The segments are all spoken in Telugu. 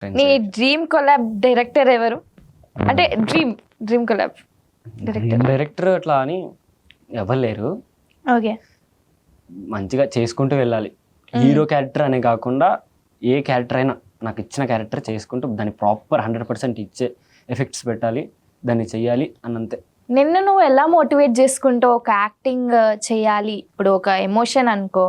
నీ డ్రీమ్ కొలాబ్ డైరెక్టర్ ఎవరు? అంటే డ్రీమ్ కొలాబ్ డైరెక్టర్ అట్లా అని ఎవరు లేరు. ఓకే, మంచిగా చేసుకుంటూ వెళ్ళాలి. హీరో క్యారెక్టర్ అనే కాకుండా ఏ క్యారెక్టర్ అయినా నాకు ఇచ్చిన క్యారెక్టర్ చేసుకుంటూ దాన్ని ప్రాపర్ 100% ఇచ్చే ఎఫెక్ట్స్ పెట్టాలి, దాన్ని చెయ్యాలి అన్నంతే. నిన్ను నువ్వు ఎలా మోటివేట్ చేసుకుంటావు ఒక యాక్టింగ్ చేయాలి? ఇప్పుడు ఒక ఎమోషన్ అనుకో,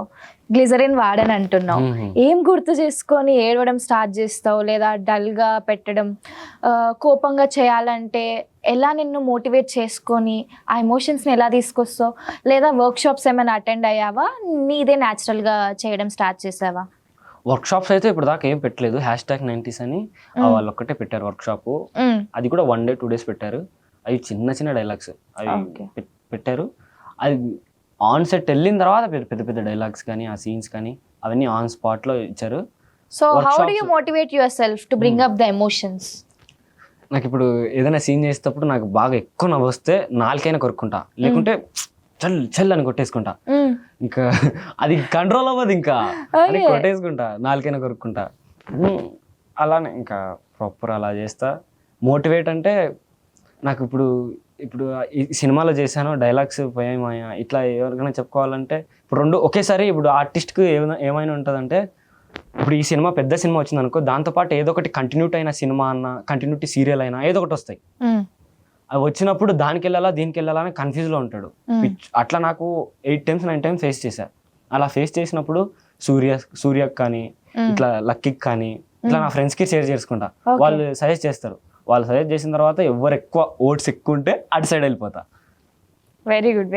గ్లిజరిన్ వాడని అంటున్నావు, ఏం గుర్తు చేసుకొని ఏడవడం స్టార్ట్ చేస్తావు, లేదా డల్గా పెట్టడం, కోపంగా చేయాలంటే ఎలా నిన్ను మోటివేట్ చేసుకొని ఆ ఎమోషన్స్ని ఎలా తీసుకొస్తావు? లేదా వర్క్షాప్స్ ఏమైనా అటెండ్ అయ్యావా, నీదే న్యాచురల్గా చేయడం స్టార్ట్ చేసావా? వర్క్షాప్స్ అయితే ఇప్పుడు దాకా ఏం పెట్టలేదు. #90s అని వాళ్ళు ఒక్కటే పెట్టారు వర్క్షాప్. అది కూడా 1 day 2 days పెట్టారు. అవి చిన్న చిన్న డైలాగ్స్ అవి పెట్టారు. అది ఆన్ సెట్ వెళ్ళిన తర్వాత పెద్ద పెద్ద డైలాగ్స్ కానీ ఆ సీన్స్ కానీ అవన్నీ ఆన్ స్పాట్లో ఇచ్చారు. So how do you motivate your self to bring up the emotions? నాకు ఇప్పుడు ఏదైనా సీన్ చేసేటప్పుడు నాకు బాగా ఎక్కువ నవ్వు వస్తే నాలుకైనా కొరుక్కుంటా, లేకుంటే చల్ అని కొట్టేసుకుంటా. ఇంకా అది కంట్రోల్ అవ్వదు, ఇంకా అది కొట్టేసుకుంటా, నాలుకైనా కొరుక్కుంటా. అలానే ఇంకా ప్రాపర్ అలా చేస్తా. మోటివేట్ అంటే నాకు ఇప్పుడు ఈ సినిమాలో చేశాను, డైలాగ్స్ పోయామాయా ఇట్లా ఎవరికైనా చెప్పుకోవాలంటే ఇప్పుడు రెండు ఒకేసారి. ఇప్పుడు ఆర్టిస్ట్కి ఏమైనా ఉంటుందంటే, ఇప్పుడు ఈ సినిమా పెద్ద సినిమా వచ్చింది అనుకో, దాంతోపాటు ఏదో ఒకటి కంటిన్యూటీ అయిన సినిమా అన్న, కంటిన్యూటీ సీరియల్ అయినా ఏదో ఒకటి వస్తాయి. అవి వచ్చినప్పుడు దానికి వెళ్ళాలా దీనికి వెళ్ళాలా అని కన్ఫ్యూజ్లో ఉంటాడు. అట్లా నాకు 8 times 9 times ఫేస్ చేశా. అలా ఫేస్ చేసినప్పుడు సూర్యకి కానీ ఇట్లా లక్కీకి కానీ ఇట్లా నా ఫ్రెండ్స్కి షేర్ చేసుకుంటా. వాళ్ళు సజెస్ట్ చేస్తారు. వాళ్ళు సజెస్ట్ చేసిన తర్వాత ఎవరు ఎక్కువ ఓట్స్ ఎక్కువ ఉంటే అటు సైడ్ వెళ్ళిపోతా. Very good.